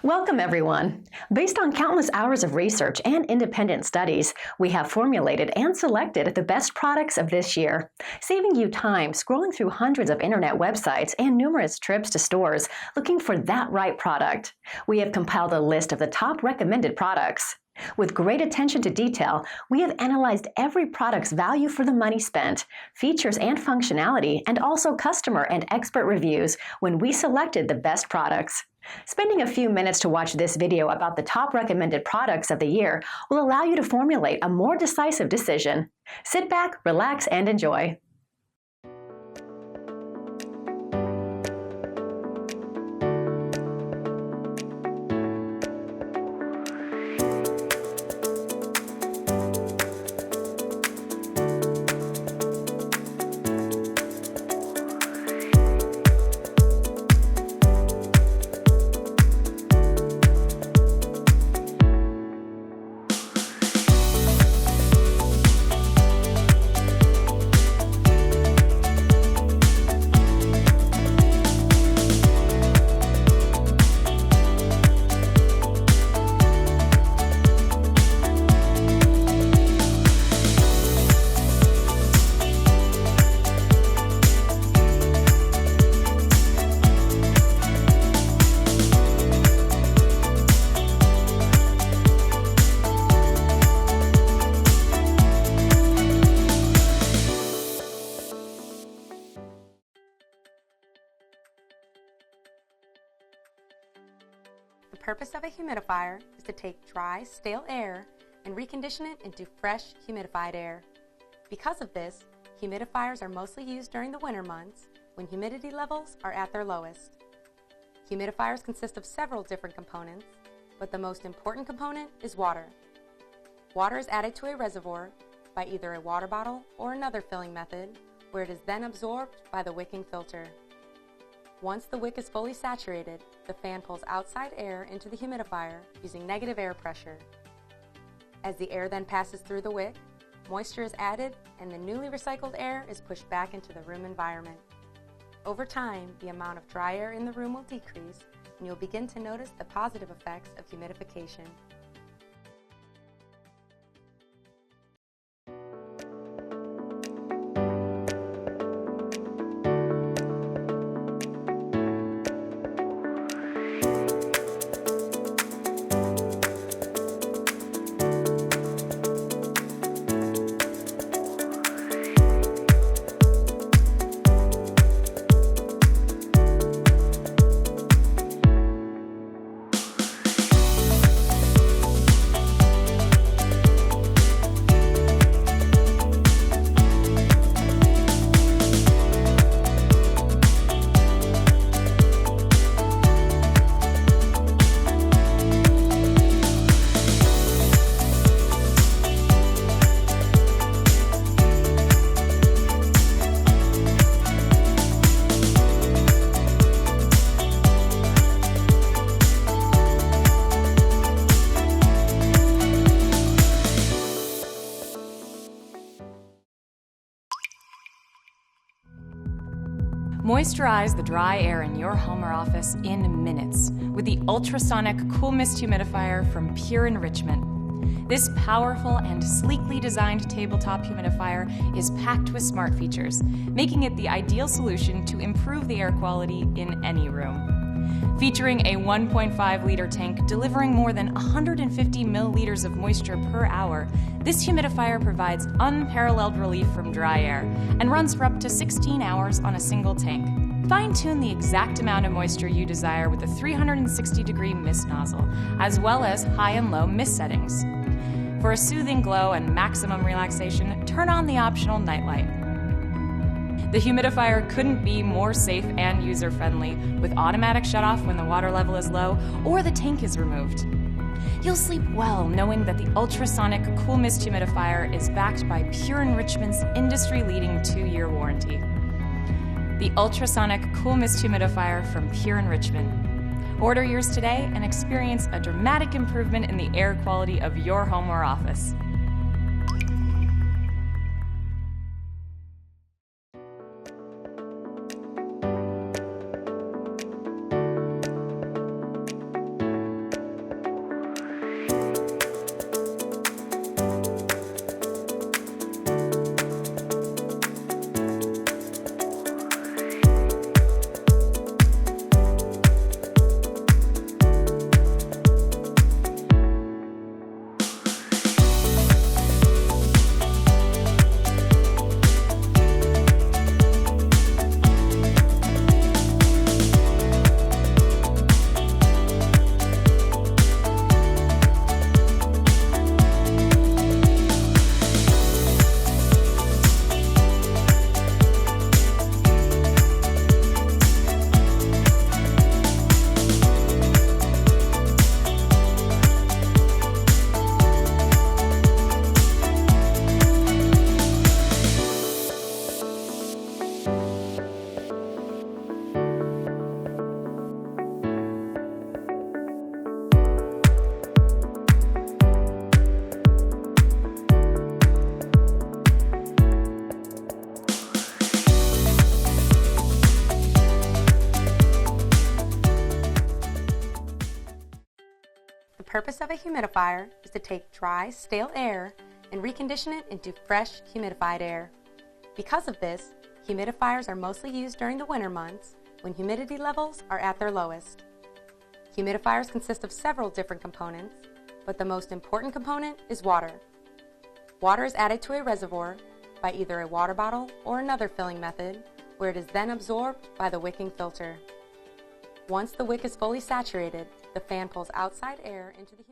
Welcome, everyone. Based on countless hours of research and independent studies, we have formulated and selected the best products of this year, saving you time scrolling through hundreds of internet websites and numerous trips to stores looking for that right product. We have compiled a list of the top recommended products. With great attention to detail, we have analyzed every product's value for the money spent, features and functionality, and also customer and expert reviews when we selected the best products. Spending a few minutes to watch this video about the top recommended products of the year will allow you to formulate a more decisive decision. Sit back, relax, and enjoy. The purpose of a humidifier is to take dry, stale air and recondition it into fresh, humidified air. Because of this, humidifiers are mostly used during the winter months when humidity levels are at their lowest. Humidifiers consist of several different components, but the most important component is water. Water is added to a reservoir by either a water bottle or another filling method, where it is then absorbed by the wicking filter. Once the wick is fully saturated, the fan pulls outside air into the humidifier using negative air pressure. As the air then passes through the wick, moisture is added and the newly recycled air is pushed back into the room environment. Over time, the amount of dry air in the room will decrease and you'll begin to notice the positive effects of humidification. Moisturize the dry air in your home or office in minutes with the Ultrasonic Cool Mist Humidifier from Pure Enrichment. This powerful and sleekly designed tabletop humidifier is packed with smart features, making it the ideal solution to improve the air quality in any room. Featuring a 1.5-liter tank delivering more than 150 milliliters of moisture per hour, this humidifier provides unparalleled relief from dry air and runs for up to 16 hours on a single tank. Fine-tune the exact amount of moisture you desire with a 360-degree mist nozzle, as well as high and low mist settings. For a soothing glow and maximum relaxation, turn on the optional nightlight. The humidifier couldn't be more safe and user-friendly, with automatic shutoff when the water level is low or the tank is removed. You'll sleep well knowing that the Ultrasonic Cool Mist Humidifier is backed by Pure Enrichment's industry-leading 2-year warranty. The Ultrasonic Cool Mist Humidifier from Pure Enrichment. Order yours today and experience a dramatic improvement in the air quality of your home or office. purpose of a humidifier is to take dry, stale air and recondition it into fresh, humidified air. Because of this, humidifiers are mostly used during the winter months when humidity levels are at their lowest. Humidifiers consist of several different components, but the most important component is water. Water is added to a reservoir by either a water bottle or another filling method, where it is then absorbed by the wicking filter. Once the wick is fully saturated, the fan pulls outside air into the